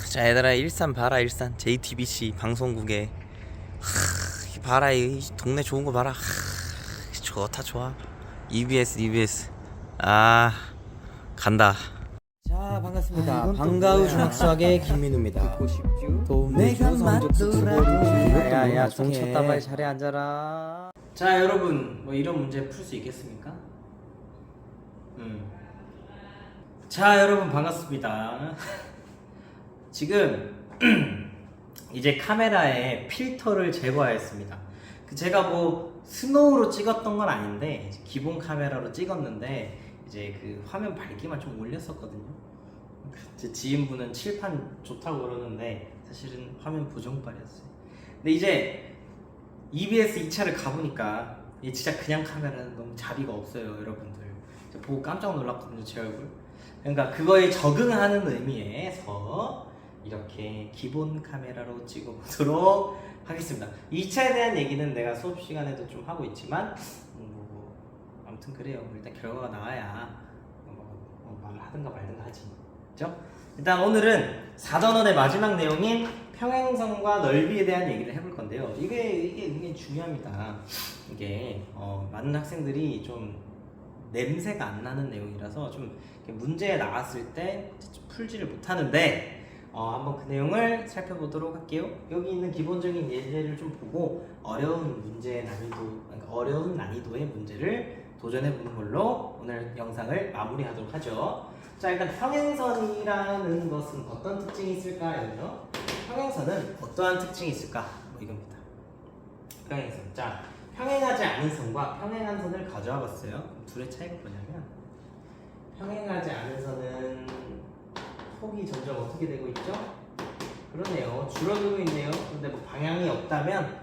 자 얘들아, 일산 봐라. 일산 JTBC 방송국에 봐라. 이 동네 좋은 거 봐라. 좋다 좋아. EBS 간다. 자 반갑습니다. 방과후 중학수학의 김민우입니다. 도움내주 성적수 야야야 종 쳤다 빨리 자리에 앉아라. 자 여러분, 뭐 이런 문제 풀 수 있겠습니까? 자 여러분 반갑습니다. 지금 이제 카메라에 필터를 제거하였습니다. 제가 뭐 스노우로 찍었던 건 아닌데 기본 카메라로 찍었는데 이제 그 화면 밝기만 좀 올렸었거든요. 제 지인분은 칠판 좋다고 그러는데 사실은 화면 부정빨이었어요. 근데 이제 EBS 2차를 가보니까 이게 진짜 그냥 카메라는 너무 자비가 없어요. 여러분들 보고 깜짝 놀랐거든요, 제 얼굴. 그러니까 그거에 적응하는 의미에서 이렇게 기본 카메라로 찍어보도록 하겠습니다. 2차에 대한 얘기는 내가 수업 시간에도 좀 하고 있지만 아무튼 그래요. 일단 결과가 나와야 말을 하든가 말든가 하지, 그죠? 일단 오늘은 4단원의 마지막 내용인 평행선과 넓이에 대한 얘기를 해볼 건데요. 이게 굉장히 중요합니다. 이게 많은 학생들이 좀 냄새가 안 나는 내용이라서 좀 문제에 나왔을 때 풀지를 못하는데 한번 그 내용을 살펴보도록 할게요. 여기 있는 기본적인 예제를 좀 보고 어려운 난이도의 문제를 도전해보는 걸로 오늘 영상을 마무리하도록 하죠. 자, 일단 평행선이라는 것은 어떤 특징이 있을까요? 평행선은 어떠한 특징이 있을까? 뭐 이겁니다. 평행선. 자, 평행하지 않은 선과 평행한 선을 가져와 봤어요. 둘의 차이가 뭐냐면, 평행하지 않은 선은 폭이 점점 어떻게 되고 있죠? 그러네요. 줄어들고 있네요. 근데 뭐 방향이 없다면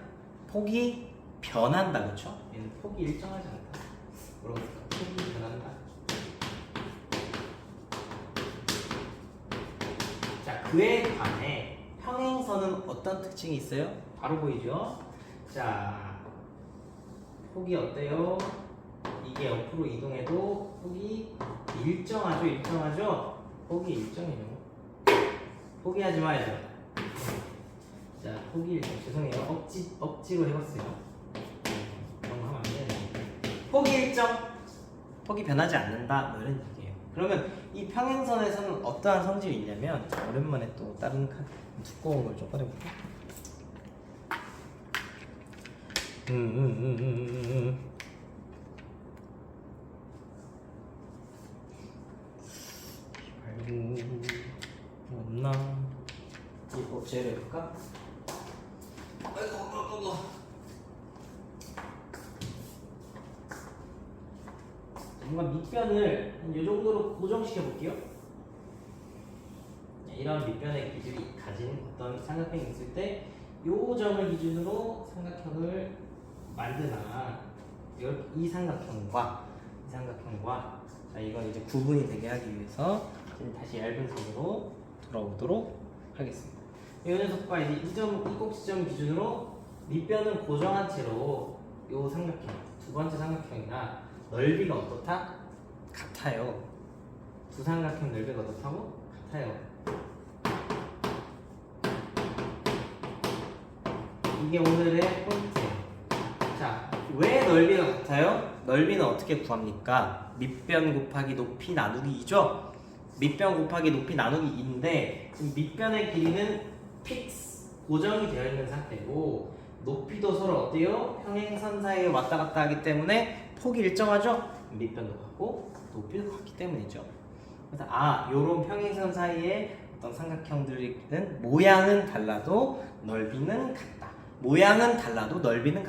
폭이 변한다, 그렇죠? 얘는 폭이 일정하지 않다. 뭐라고 할까? 폭이 변한다. 자, 그에 반해 평행선은 어떤 특징이 있어요? 바로 보이죠? 자, 폭이 어때요? 이게 옆으로 이동해도 폭이 일정하죠? 폭이 일정해요. 포기하지 마야죠. 자, 폭이 일정. 죄송해요. 억지로 해봤어요. 그런 거 하면 안 되는데. 폭이 일정. 폭이 변하지 않는다. 뭐 이런 얘기예요. 그러면 이 평행선에서는 어떠한 성질이 있냐면, 오랜만에 또 다른 두꺼운 걸 좀 꺼내볼게요. 없나? 이거 제일 해볼까? 아이고. 뭔가 밑변을 이 정도로 고정시켜 볼게요. 이런 밑변의 기질이 가진 어떤 삼각형이 있을 때 이 점을 기준으로 삼각형을 만드나, 이 삼각형과 자, 이건 이제 구분이 되게 하기 위해서 다시 얇은 선으로 돌아오도록 하겠습니다. 이 녀석과 이제 이 꼭지점 기준으로 밑변은 고정한 채로 이 삼각형, 두 번째 삼각형이나 넓이가 어떻다? 같아요. 두 삼각형 넓이가 어떻다고? 같아요. 이게 오늘의 포인트예요. 자, 왜 넓이가 같아요? 넓이는 어떻게 구합니까? 밑변 곱하기 높이 나누기 2죠? 밑변 곱하기 높이 나누기 2인데 지금 밑변의 길이는 고정이 되어 있는 상태고 높이도 서로 어때요? 평행선 사이에 왔다 갔다 하기 때문에 폭이 일정하죠? 밑변도 같고 높이도 같기 때문이죠. 그래서 요런 평행선 사이에 어떤 삼각형들은 모양은 달라도 넓이는 같다. 모양은 달라도 넓이는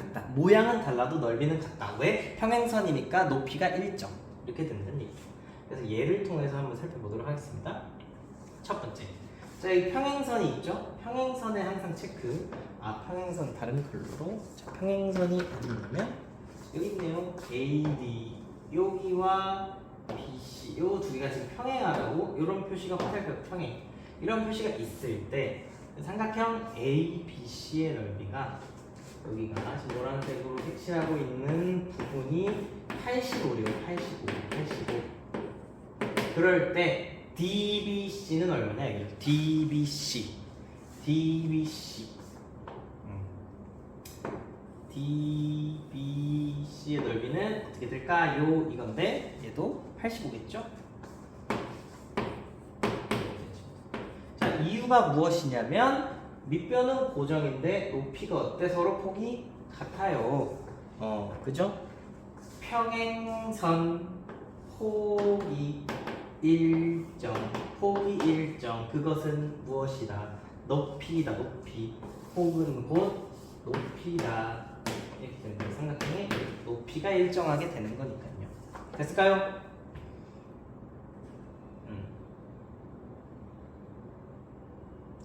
같다. 왜? 평행선이니까 높이가 일정. 이렇게 된다는 얘기죠. 그래서 예를 통해서 한번 살펴보도록 하겠습니다. 첫 번째, 자, 이 평행선이 있죠? 평행선에 항상 체크. 평행선 다른 컬러로. 자, 평행선이 어디 있냐면 여기 있네요. AD, 여기와 BC, 요 두 개가 지금 평행하다고. 이런 표시가 화살표 평행. 이런 표시가 있을 때 삼각형 ABC의 넓이가, 여기가 지금 노란색으로 색칠하고 있는 부분이 85래요. 85. 그럴 때 DBC는 얼마냐? 이렇게 DBC의 넓이는 어떻게 될까요? 이건데 얘도 85겠죠? 자, 이유가 무엇이냐면 밑변은 고정인데 높이가 어때? 서로 폭이 같아요. 그죠? 평행선 폭이 일정, 그것은 무엇이다? 높이다, 높이. 폭은 곧 높이다. 이렇게 되는 거예요. 삼각형의 높이가 일정하게 되는 거니까요. 됐을까요?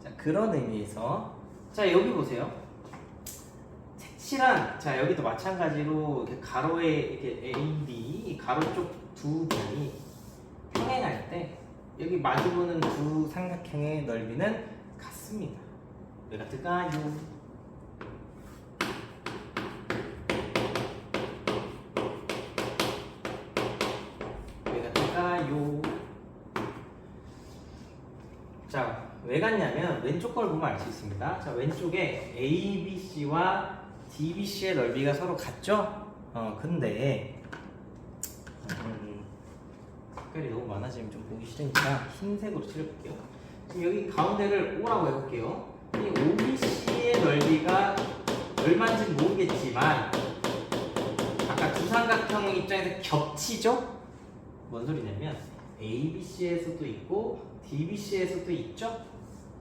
자, 그런 의미에서 자, 여기 보세요. 색칠한, 자, 여기도 마찬가지로 이렇게 가로에 이렇게 AB, 가로 쪽 두 변이 평행할 때 여기 마주보는 두 삼각형의 넓이는 같습니다. 왜 같을까요? 왜 같을까요? 자, 왜 같냐면 왼쪽 걸 보면 알 수 있습니다. 자, 왼쪽에 ABC와 DBC의 넓이가 서로 같죠? 근데 색깔이 너무 많아지면 좀 보기 싫으니까 흰색으로 칠해볼게요. 지금 여기 가운데를 O라고 해볼게요. 이 OBC의 넓이가 얼마인지 모르겠지만 아까 두 삼각형 입장에서 겹치죠? 뭔 소리냐면 ABC에서도 있고 DBC에서도 있죠?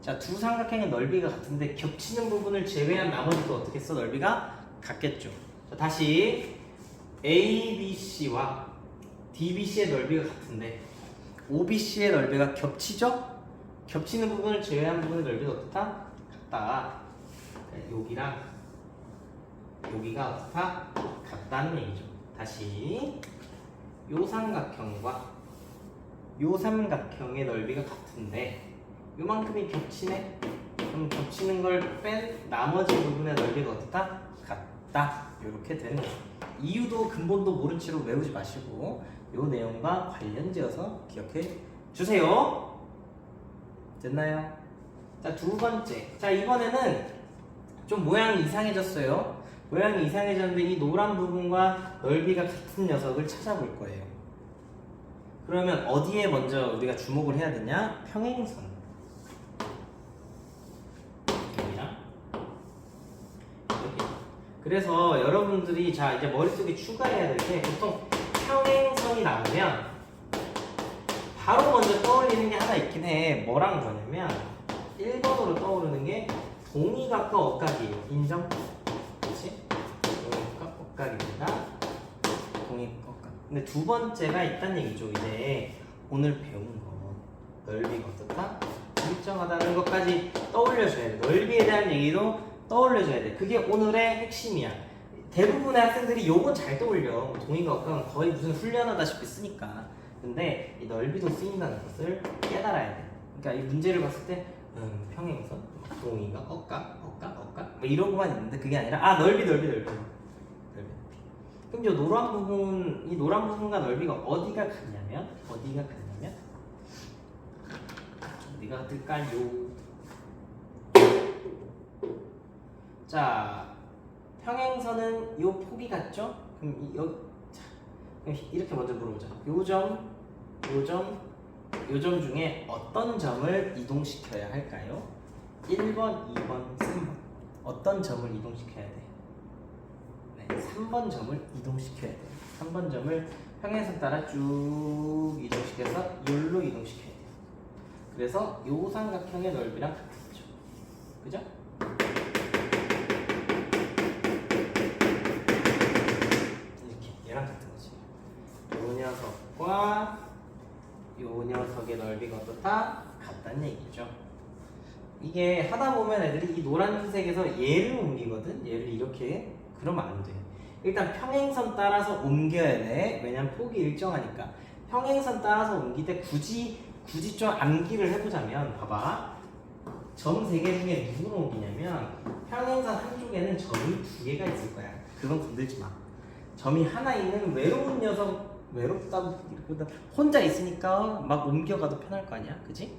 자, 두 삼각형의 넓이가 같은데 겹치는 부분을 제외한 나머지도 어떻게 써? 넓이가 같겠죠. 자, 다시 ABC와 DBC의 넓이가 같은데 OBC의 넓이가 겹치죠? 겹치는 부분을 제외한 부분의 넓이가 어떻다? 같다. 여기랑 여기가 어떻다? 같다는 얘기죠. 다시 요 삼각형과 요 삼각형의 넓이가 같은데 요만큼이 겹치네? 그럼 겹치는 걸 뺀 나머지 부분의 넓이가 어떻다? 같다. 이렇게 되는 거죠. 이유도 근본도 모른 채로 외우지 마시고 요 내용과 관련지어서 기억해 주세요. 됐나요? 자, 두 번째. 자, 이번에는 좀 모양이 이상해졌어요. 모양이 이상해졌는데 이 노란 부분과 넓이가 같은 녀석을 찾아볼 거예요. 그러면 어디에 먼저 우리가 주목을 해야 되냐? 평행선. 여기랑 이렇게. 그래서 여러분들이 자, 이제 머릿속에 추가해야 될 게 보통 평행선이 나오면 바로 먼저 떠올리는 게 하나 있긴 해. 뭐랑 뭐냐면 1번으로 떠오르는 게 동의각과 억각이에요. 인정? 그렇지? 동의각과 억각입니다. 동의각과 억각. 근데 두 번째가 있다는 얘기죠. 이제 오늘 배운 거 넓이가 어떻다? 일정하다는 것까지 떠올려줘야 돼. 넓이에 대한 얘기도 떠올려줘야 돼. 그게 오늘의 핵심이야. 대부분의 학생들이 요건 잘 떠올려. 동의가 억각은 거의 무슨 훈련하다시피 쓰니까. 근데 이 넓이도 쓰인다는 것을 깨달아야 돼. 그러니까 이 문제를 봤을 때 평행선, 동의가 억각 뭐 이러고만 있는데 그게 아니라 넓이. 그럼 이 노란 부분과 넓이가 어디가 같냐면 어디가 같을까요? 자, 평행선은 요 폭이 같죠? 그럼 그럼 이렇게 먼저 물어보자. 요 점 중에 어떤 점을 이동시켜야 할까요? 1번, 2번, 3번. 어떤 점을 이동시켜야 돼? 네, 3번 점을 이동시켜야 돼. 3번 점을 평행선 따라 쭉 이동시켜서 여기로 이동시켜야 돼요. 그래서 요 삼각형의 넓이랑 같겠죠. 그죠? 이렇게 얘랑 같은 거지. 요 녀석과 요 녀석의 넓이가 어떻다? 같다는 얘기죠. 이게 하다 보면 애들이 이 노란색에서 얘를 옮기거든? 얘를 이렇게. 그러면 안 돼. 일단 평행선 따라서 옮겨야 돼. 왜냐면 폭이 일정하니까. 평행선 따라서 옮길 때 굳이 좀 암기를 해보자면 봐봐. 점 3개 중에 누구로 옮기냐면 평행선 한쪽에는 점이 2개가 있을 거야. 그건 건들지 마. 점이 하나 있는 외로운 녀석 외롭다 이러다 혼자 있으니까 막 옮겨가도 편할 거 아니야, 그지?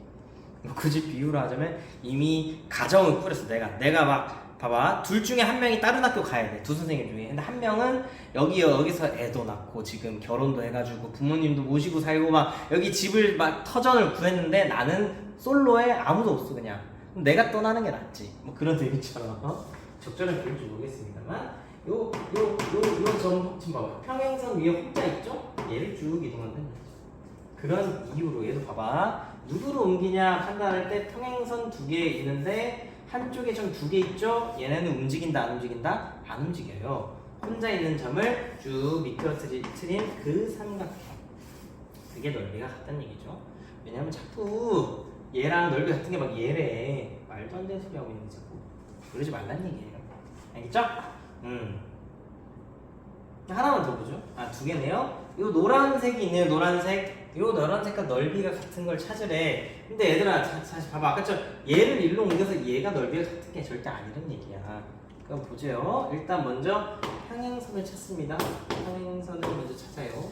뭐 굳이 비유를 하자면 이미 가정을 꾸렸어. 내가 막 봐봐, 둘 중에 한 명이 다른 학교 가야 돼, 두 선생님 중에. 근데 한 명은 여기서 애도 낳고 지금 결혼도 해가지고 부모님도 모시고 살고 막 여기 집을 막 터전을 구했는데 나는 솔로에 아무도 없어. 그냥 그럼 내가 떠나는 게 낫지, 뭐 그런 의미처럼. 적절한 비유인지 모르겠습니다만 요 지금 봐봐, 평행선 위에 혼자 있죠? 얘를 쭉 이동한다는 거죠. 그런 이유로 얘도 봐봐, 누구로 옮기냐 판단할 때 평행선 두 개 있는데 한쪽에 점 두 개 있죠? 얘네는 움직인다 안 움직인다? 안 움직여요. 혼자 있는 점을 쭉 미끄러뜨린 그 삼각형, 그게 넓이가 같다는 얘기죠. 왜냐면 자꾸 얘랑 넓이 같은 게 막 얘래, 말도 안 되는 소리 하고 있는 자꾸 그러지 말란 얘기예요. 알겠죠? 하나만 더 보죠. 두 개네요. 요 노란색이 있네요. 요 노란색과 넓이가 같은 걸 찾으래. 근데 얘들아, 사실 봐봐, 아까처럼 얘를 일로 옮겨서 얘가 넓이가 같은 게 절대 아니란 얘기야. 그럼 보세요. 일단 먼저 평행선을 찾습니다. 평행선을 먼저 찾아요.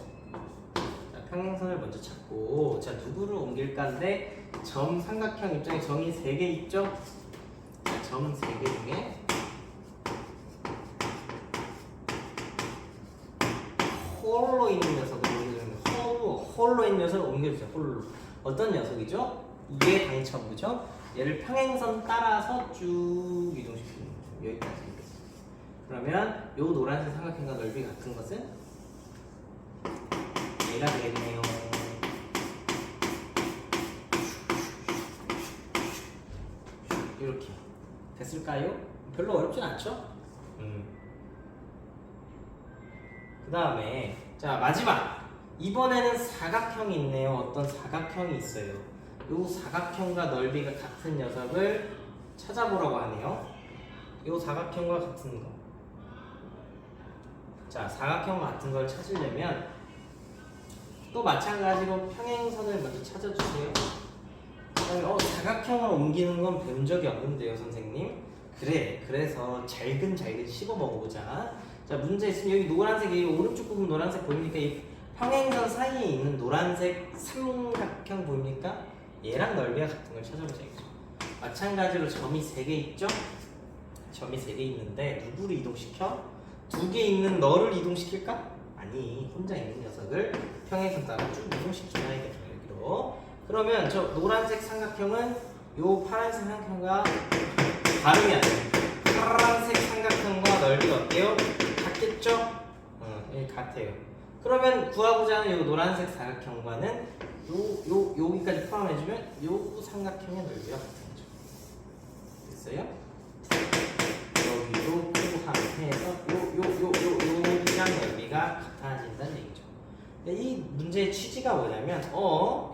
자, 평행선을 먼저 찾고, 자, 누구를 옮길까인데 점 삼각형 입장에 점이 3개 있죠? 자, 점 3개 중에 홀로 있는 녀석을 옮겨주는 거예요. 홀로 있는 녀석을 옮겨주세요. 홀로. 어떤 녀석이죠? 이게 당첨부죠? 얘를 평행선 따라서 쭉 이동시키는 거죠. 여기까지. 그러면 요 노란색 삼각형과 넓이 같은 것은 얘가 되겠네요. 이렇게 됐을까요? 별로 어렵진 않죠? 그 다음에 자, 마지막, 이번에는 사각형이 있네요. 어떤 사각형이 있어요. 요 사각형과 넓이가 같은 녀석을 찾아보라고 하네요. 요 사각형과 같은 거. 자, 사각형과 같은 걸 찾으려면 또 마찬가지로 평행선을 먼저 찾아주세요. 사각형을 옮기는 건 배운 적이 없는데요, 선생님. 그래서 잘근 씹어 먹어보자. 자, 문제 있으면 여기 노란색, 이 오른쪽 부분 노란색 보입니까? 이 평행선 사이에 있는 노란색 삼각형 보입니까? 얘랑 넓이가 같은 걸 찾아보자 이거죠. 마찬가지로 점이 3개 있죠? 점이 3개 있는데 누구를 이동시켜? 2개 있는 너를 이동시킬까? 아니, 혼자 있는 녀석을 평행선 따라 쭉 이동시켜야겠죠, 여기로. 그러면 저 노란색 삼각형은 요 파란색 삼각형과 다름이 안 돼요. 파란색 삼각형과 넓이가 어때요? 같겠죠? 예, 같아요. 그러면 구하고자 하는 요 노란색 사각형과는 여기까지 포함해주면 요 삼각형의 넓이가 같은 거죠. 됐어요? 여기도 포함해서 요랑 넓이가 같아진다는 얘기죠. 이 문제의 취지가 뭐냐면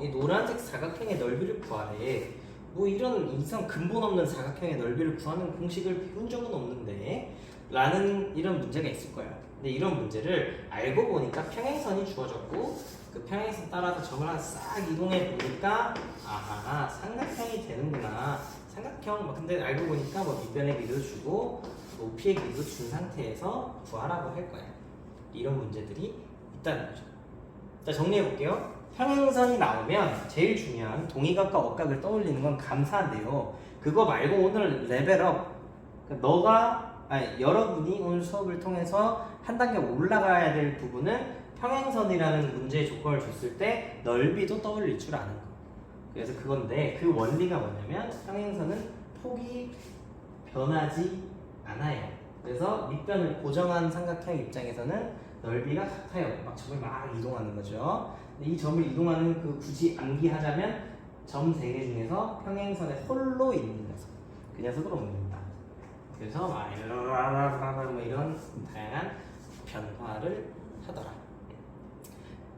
이 노란색 사각형의 넓이를 구하래. 뭐 이런 이상 근본 없는 사각형의 넓이를 구하는 공식을 배운 적은 없는데 라는 이런 문제가 있을 거야. 근데 이런 문제를 알고 보니까 평행선이 주어졌고 그 평행선 따라서 점을 하나 싹 이동해 보니까 아하, 삼각형이 되는구나. 삼각형, 근데 알고 보니까 뭐 밑변의 길이도 주고 높이의 길이도 준 상태에서 구하라고 할 거야. 이런 문제들이 있다는 거죠. 자, 정리해 볼게요. 평행선이 나오면 제일 중요한 동의각과 억각을 떠올리는 건 감사한데요. 그거 말고 오늘 레벨업, 여러분이 오늘 수업을 통해서 한 단계 올라가야 될 부분은 평행선이라는 문제의 조건을 줬을 때 넓이도 떠올릴 줄 아는 거. 그래서 그건데 그 원리가 뭐냐면 평행선은 폭이 변하지 않아요. 그래서 밑변을 고정한 삼각형 입장에서는 넓이가 같아요. 점을 막 이동하는 거죠. 이 점을 이동하는 굳이 암기하자면 점 3개 중에서 평행선에 홀로 있는 녀석, 그 녀석을 옮깁니다. 그래서 뭐 이런 다양한 변화를 하더라.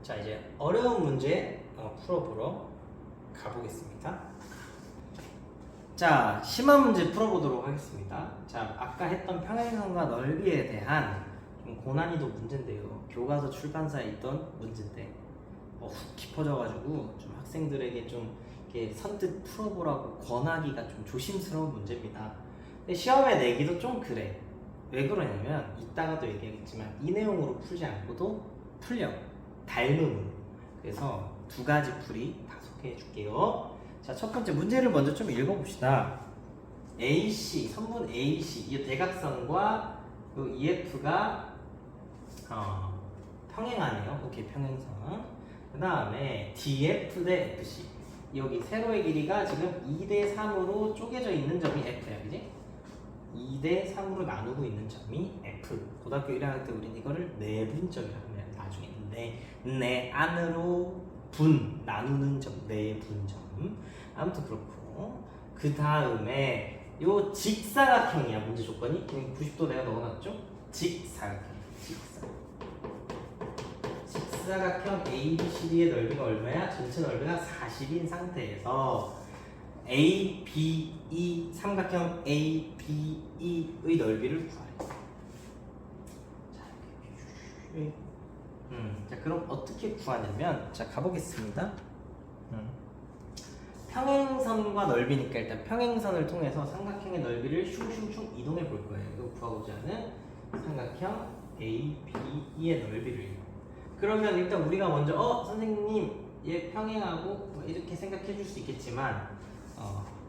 자, 이제 어려운 문제 풀어보러 가보겠습니다. 자, 심한 문제 풀어보도록 하겠습니다. 자, 아까 했던 평행선과 넓이에 대한 좀 고난이도 문제인데요. 교과서 출판사에 있던 문제인데 훅 깊어져가지고 좀 학생들에게 좀 이렇게 선뜻 풀어보라고 권하기가 좀 조심스러운 문제입니다. 근데 시험에 내기도 좀 그래. 왜 그러냐면 이따가도 얘기하겠지만 이 내용으로 풀지 않고도 풀려. 닮음으로. 그래서 두 가지 풀이 다 소개해 줄게요. 자, 첫 번째 문제를 먼저 좀 읽어봅시다. AC, 선분 AC, 이 대각선과 요 EF가 평행하네요. 오케이, 평행선. 그 다음에 DF 대 FC. 여기 세로의 길이가 지금 2대 3으로 쪼개져 있는 점이 F야, 그지? 2대 3으로 나누고 있는 점이 F. 고등학교 1학년 때 우린 이거를 내분점이라고 하면 나중에 내 안으로 분, 나누는 점, 내분점. 아무튼 그렇고. 그 다음에 요 직사각형이야, 문제 조건이. 90도 내가 넣어놨죠? 직사각형. 직사각형 ABCD의 넓이가 얼마야? 전체 넓이가 40인 상태에서 ABE, 삼각형 ABE의 넓이를 구하래. 자, 그럼 어떻게 구하냐면, 자, 가보겠습니다. 평행선과 넓이니까 일단 평행선을 통해서 삼각형의 넓이를 슝슝슝 이동해 볼 거예요. 이거 구하고자 하는 삼각형 ABE의 넓이를. 그러면 일단 우리가 먼저 선생님 얘 평행하고 뭐 이렇게 생각해 줄 수 있겠지만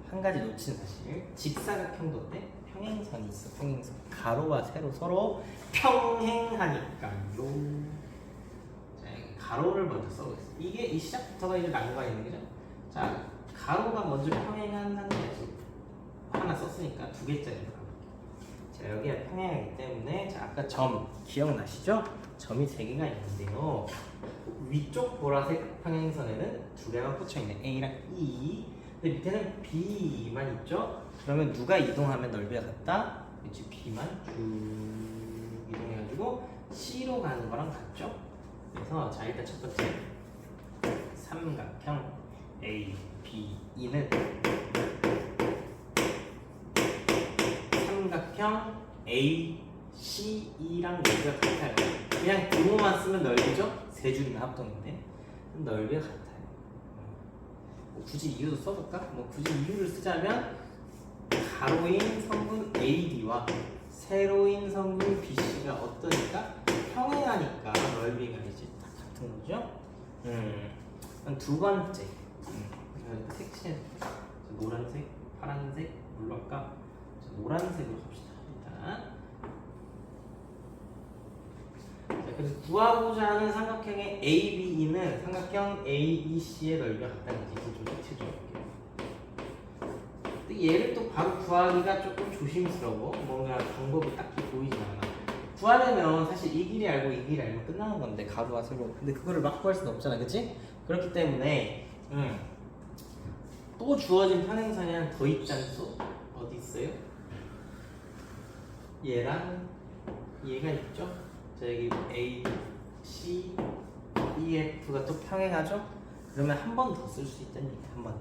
한 가지 놓친 사실, 직사각형도 때 평행선이 있어. 평행선 가로와 세로 서로 평행하니까요. 자, 가로를 먼저 써보겠습니다. 이게 이 시작부터가 이제 난구가 있는 거죠. 자, 가로가 먼저 평행한 상태에서 하나 썼으니까 두 개짜리로 가볼게요. 자, 여기가 평행하기 때문에, 자, 아까 점 기억나시죠? 점이 3개가 있는데요. 위쪽 보라색 평행선에는 2개가 꽂혀있네. A랑 E. 근데 밑에는 B만 있죠? 그러면 누가 이동하면 넓이가 같다? 그렇지, B만 쭉 이동해가지고 C로 가는 거랑 같죠? 그래서 자, 일단 첫 번째 삼각형 A, B, E는 삼각형 A, C, E랑 넓이가 같아요. 그냥 등호만 쓰면 넓이죠? 세 줄이면 합동인데 넓이가 같아요. 굳이 이유도 써볼까? 굳이 이유를 쓰자면 가로인 성분 AD와 세로인 성분 BC가 어떠니까? 평행하니까 넓이가 이제 딱 같은 거죠? 두 번째 색칠 노란색, 파란색, 뭘로 할까? 노란색으로 갑시다. 일단 그래서 구하고자 하는 삼각형의 ABE는 삼각형 AEC의 넓이가 같다는 얘기 좀 해줘볼게요. 근데 얘를 또 바로 구하기가 조금 조심스러워. 뭔가 방법이 딱히 보이지 않아. 구하려면 사실 이 길이 알고 이 길이 알면 끝나는 건데, 가로와 세로. 근데 그거를 막 구할 수는 없잖아, 그치? 그렇기 때문에 또 주어진 평행선이 하나 더 있잖소. 어디 있어요? 얘랑 얘가 있죠? 자, 여기 A, C, E, F가 또 평행하죠? 그러면 한 번 더 쓸 수 있다는 얘기, 한 번 더.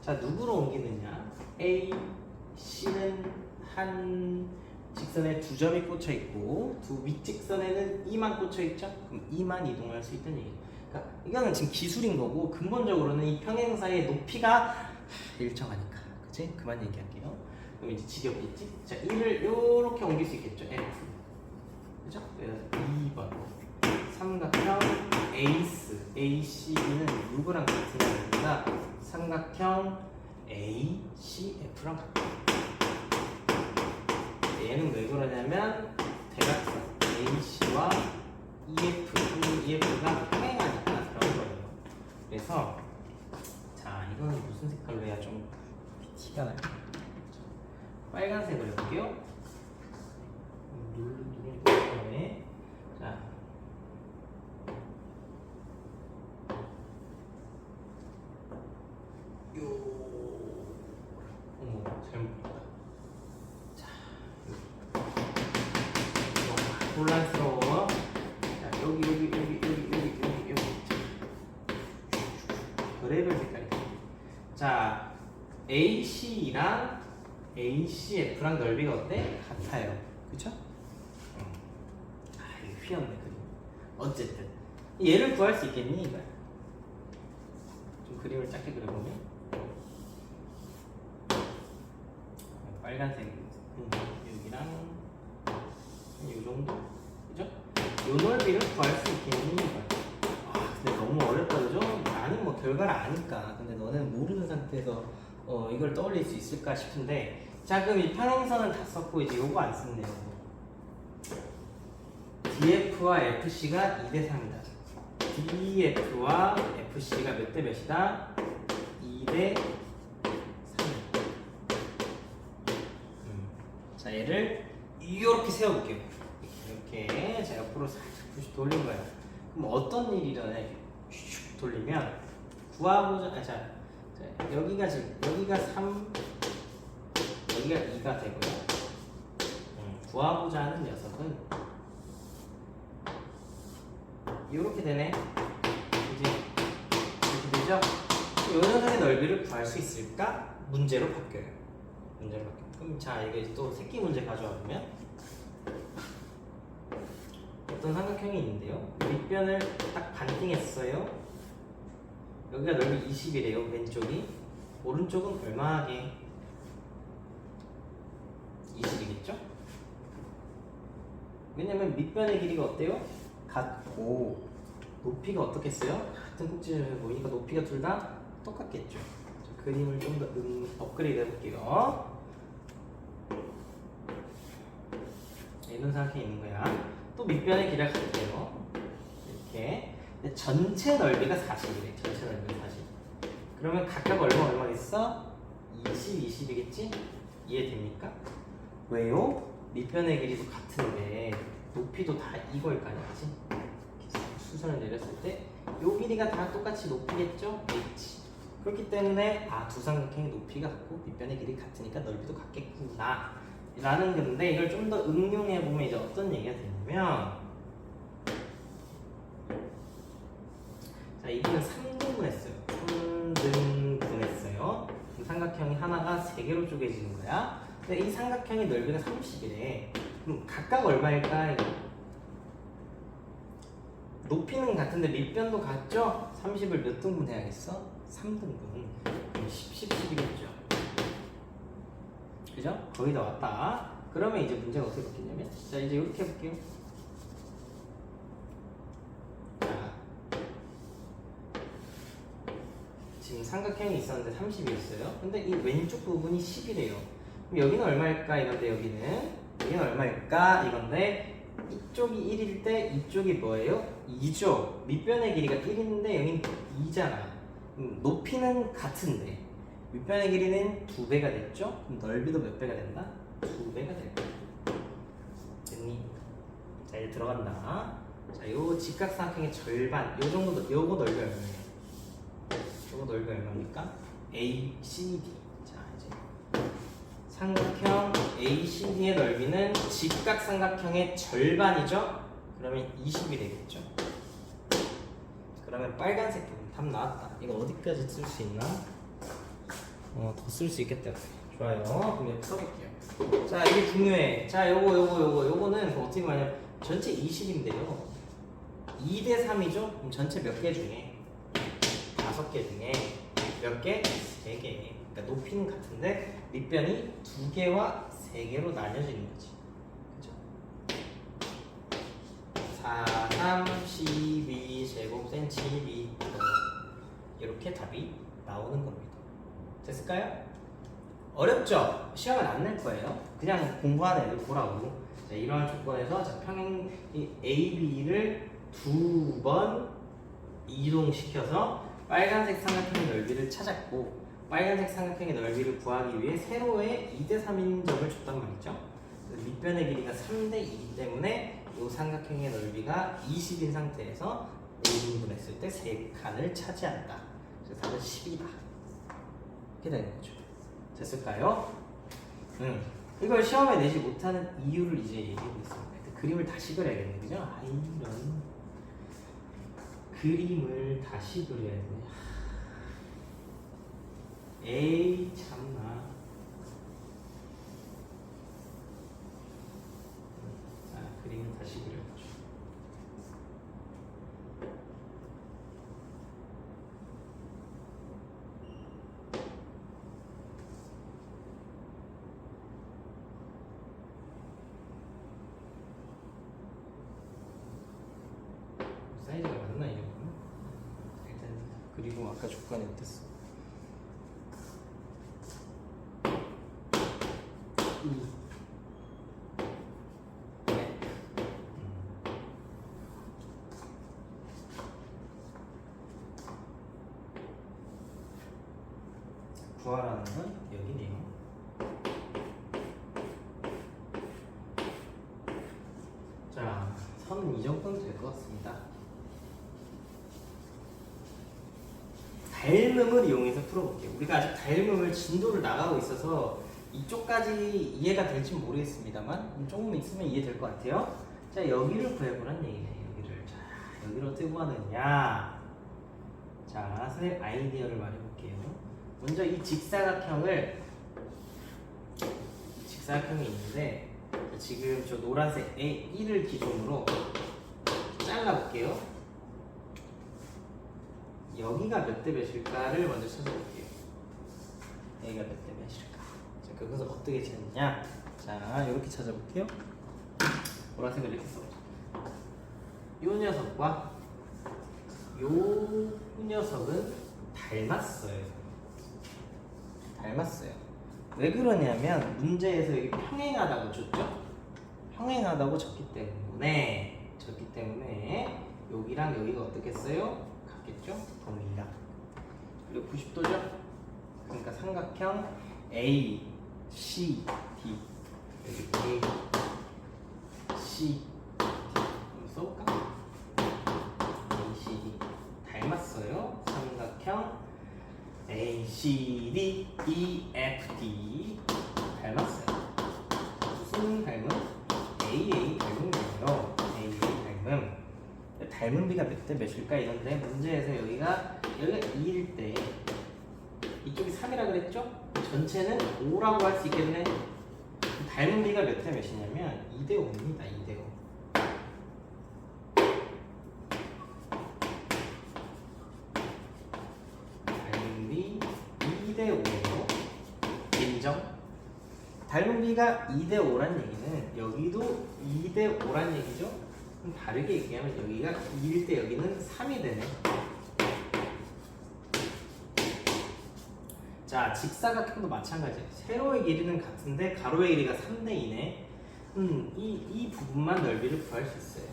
자, 누구로 옮기느냐? A, C는 한 직선에 2점이 꽂혀 있고, 두 윗직선에는 E만 꽂혀 있죠? 그럼 E만 이동할 수 있다는 얘기. 그러니까 이거는 지금 기술인 거고, 근본적으로는 이 평행사의 높이가 일정하니까. 그치? 그만 얘기할게요. 그럼 이제 지겹겠지? 자, E를 요렇게 옮길 수 있겠죠? F. 그죠? 그래서 2번 삼각형 ACE, ACE는 누구랑 같으냐? 삼각형 ACF랑 같다. 얘는 왜 그러냐면 대각선 AC와 EF가 평행하니까 그런 거예요. 그래서 자, 이거는 무슨 색깔로 해야 좀 티가 나요? 빨간색으로 해볼게요. 누르는 다음에 자, 어머, 잘못 봤다. 자, 혼란스러워. 자, 여기 별의별 색깔이. 자, AC랑 ACF랑 넓이가 어때? 같아요. 그쵸? 이거 휘었네, 그림. 어쨌든 얘를 구할 수 있겠니? 이걸 좀 그림을 작게 그려보면 빨간색 여기랑 이 정도? 그죠? 요 넓이를 구할 수 있겠니? 이걸. 근데 너무 어렵다 그죠? 나는 뭐 결과를 아니까. 근데 너는 모르는 상태에서 이걸 떠올릴 수 있을까 싶은데, 자 그럼 이 평행선은 다 썼고 이제 요거 안 썼네요. DF와 FC가 2대 3이다. DF와 FC가 몇 대 몇이다? 2대 3. 자 얘를 이렇게 세워볼게요. 이렇게 자 옆으로 살짝 푸시 돌린 거야. 그럼 어떤 일이 일어나요? 슉 돌리면 구하고자 자 여기가 지금 여기가 3 여기가 2가 되고요. 구하고자 하는 녀석은 이렇게 되네. 이제 이렇게 되죠? 이 녀석의 넓이를 구할 수 있을까? 문제로 바뀌어요. 문제로 바뀌어요. 그럼 자 이게 또 새끼 문제 가져와 보면 어떤 삼각형이 있는데요. 밑변을 딱 반띵했어요. 여기가 넓이 20이래요. 왼쪽이. 오른쪽은 얼마하게? 20이겠죠? 왜냐면 밑변의 길이가 어때요? 같고 높이가 어떻겠어요? 같은 꼭지점에 보이니까 높이가 둘 다 똑같겠죠. 자, 그림을 좀 더 업그레이드 해볼게요. 이런 삼각형이 있는 거야. 또 밑변의 길이가 같아요. 이렇게. 근데 전체 넓이가 40이래. 전체 넓이가 40. 그러면 각각 얼마겠어? 20, 20이겠지? 이해됩니까? 왜요? 밑변의 길이도 같은데 높이도 다 이거일 거 아니야, 그치? 수선을 내렸을 때 요 길이가 다 똑같이 높이겠죠? H. 그렇기 때문에 두 삼각형의 높이가 같고 밑변의 길이 같으니까 넓이도 같겠구나 라는 건데, 이걸 좀 더 응용해 보면 이제 어떤 얘기가 되냐면, 자 이거는 3등분 했어요. 3등분 했어요. 삼각형이 하나가 3개로 쪼개지는 거야. 근데 이 삼각형의 넓이가 30이래. 그럼 각각 얼마일까? 높이는 같은데 밑변도 같죠? 30을 몇 등분 해야겠어? 3등분. 10, 10이겠죠. 그죠? 거의 다 왔다. 그러면 이제 문제가 어떻게 바뀌냐면, 자 이제 이렇게 해볼게요. 자, 지금 삼각형이 있었는데 30이었어요. 근데 이 왼쪽 부분이 10이래요. 그럼 여기는 얼마일까? 이건데 여기는 얼마일까? 이건데 이쪽이 1일 때 이쪽이 뭐예요? 2죠. 밑변의 길이가 1인데 여긴 2잖아. 높이는 같은데 밑변의 길이는 2배가 됐죠? 그럼 넓이도 몇 배가 된다? 2배가 될 거야. 됐니? 자 이제 들어간다. 자 요 직각삼각형의 절반 요 정도, 요거 넓이 얼마예요? 요거 넓이 얼마입니까? ACD. 자 이제 삼각형 ACD의 넓이는 직각삼각형의 절반이죠? 그러면 20이 되겠죠? 그러면 빨간색 부분 답 나왔다. 이거 어디까지 쓸 수 있나? 더 쓸 수 있겠다. 좋아요. 그럼 여기 써볼게요. 자 이게 중요해. 자 요거는 어떻게 말하냐면 전체 20인데요 2대 3이죠? 그럼 전체 몇 개 중에 5개 중에 몇 개? 3개. 그러니까 높이는 같은데 밑변이 2개와 3개로 나뉘어지는 거지. 그죠? 4, 3, 12 제곱센티미터. 이렇게 답이 나오는 겁니다. 됐을까요? 어렵죠? 시험은 안 낼 거예요. 그냥 공부하는 애들 보라고. 자, 이러한 조건에서 자, 평행 AB를 2번 이동시켜서 빨간색 삼각형의 넓이를 찾았고, 빨간색 삼각형의 넓이를 구하기 위해 세로에 2대 3인 점을 줬단 말이죠. 밑변의 길이가 3대 2이기 때문에 이 삼각형의 넓이가 20인 상태에서 5인분 했을 때 3칸을 차지한다. 그래서 답은 10이다. 이렇게 되는 거죠. 됐을까요? 이걸 시험에 내지 못하는 이유를 이제 얘기하고 있습니다. 그림을 다시 그려야겠네, 그죠? 이런 그림을 다시 그려야 되네. 에이 참나. 자, 그림을 다시 그려보죠. 사이즈가 맞나 이거? 아까 조건이 어땠어? 네. 구하라는 건 여기네요. 자, 선은 이 정도는 될 것 같습니다. 닮음을 이용해서 풀어볼게요. 우리가 아직 닮음을 진도를 나가고 있어서 이쪽까지 이해가 될지 모르겠습니다만 조금 있으면 이해될 것 같아요. 자, 여기를 구해보란 얘기네. 여기를. 자, 여기를 어떻게 구하느냐. 자, 선생님 아이디어를 말해볼게요. 먼저 이 직사각형이 있는데 지금 저 노란색 A1을 기준으로 잘라볼게요. 여기가 몇 대 몇일까를 먼저 찾아볼게요. 여기가 몇 대 몇일까? 자, 그것을 어떻게 찾느냐? 자, 이렇게 찾아볼게요. 보라색을 이렇게 써보자. 요 녀석과 요 녀석은 닮았어요. 왜 그러냐면 문제에서 여기 평행하다고 줬죠? 평행하다고 줬기 때문에 여기랑 여기가 어떻겠어요? 같겠죠? 범위가. 그리고 90도죠? 그러니까 삼각형 A, C, D 여기 A, C, D 한번 써볼까? A, C, D 닮았어요. 삼각형 A, C, D, E, F, D 닮았어요. 무슨 닮음? AA 닮음이에요. AA 닮음. 닮은 비가 몇 대 몇일까 이건데 문제에서 여기가 2일 때 이쪽이 3이라 그랬죠? 전체는 5라고 할 수 있겠네. 닮은 비가 몇 대 몇이냐면 2대 5입니다. 2대 5. 닮은 비 2대 5예요. 인정? 닮은 비가 2대 5란 얘기는 여기도 2대 5란 얘기죠? 그럼 다르게 얘기하면 여기가 2일 때 여기는 3이 되네. 자, 직사각형도 마찬가지예요. 세로의 길이는 같은데 가로의 길이가 3대 2네. 이 부분만 넓이를 구할 수 있어요.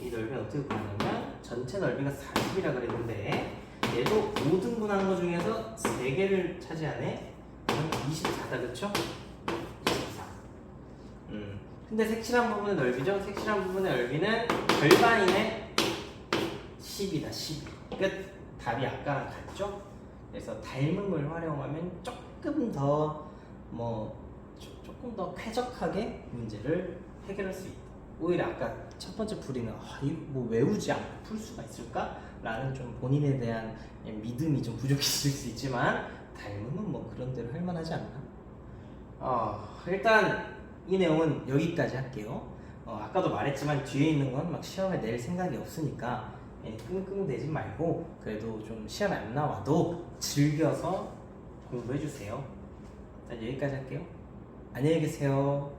이 넓이는 어떻게 구하냐면 전체 넓이가 40이라 그랬는데 얘도 5등분한 거 중에서 3개를 차지하네. 그럼 24다, 그쵸? 24. 근데 색칠한 부분의 넓이죠? 색칠한 부분의 넓이는 절반이네. 10이다, 12. 끝. 답이 아까랑 같죠? 그래서 닮음을 활용하면 조금 더 조금 더 쾌적하게 문제를 해결할 수 있다. 오히려 아까 첫 번째 풀이는 이거 뭐 외우지 않고 풀 수가 있을까? 라는 좀 본인에 대한 믿음이 좀 부족했을 수 있지만 닮음은 뭐 그런 대로 할 만하지 않나? 일단 이 내용은 여기까지 할게요. 아까도 말했지만 뒤에 있는 건 막 시험에 낼 생각이 없으니까 끙끙대지 말고 그래도 좀 시험에 안 나와도 즐겨서 공부해 주세요. 일단 여기까지 할게요. 안녕히 계세요.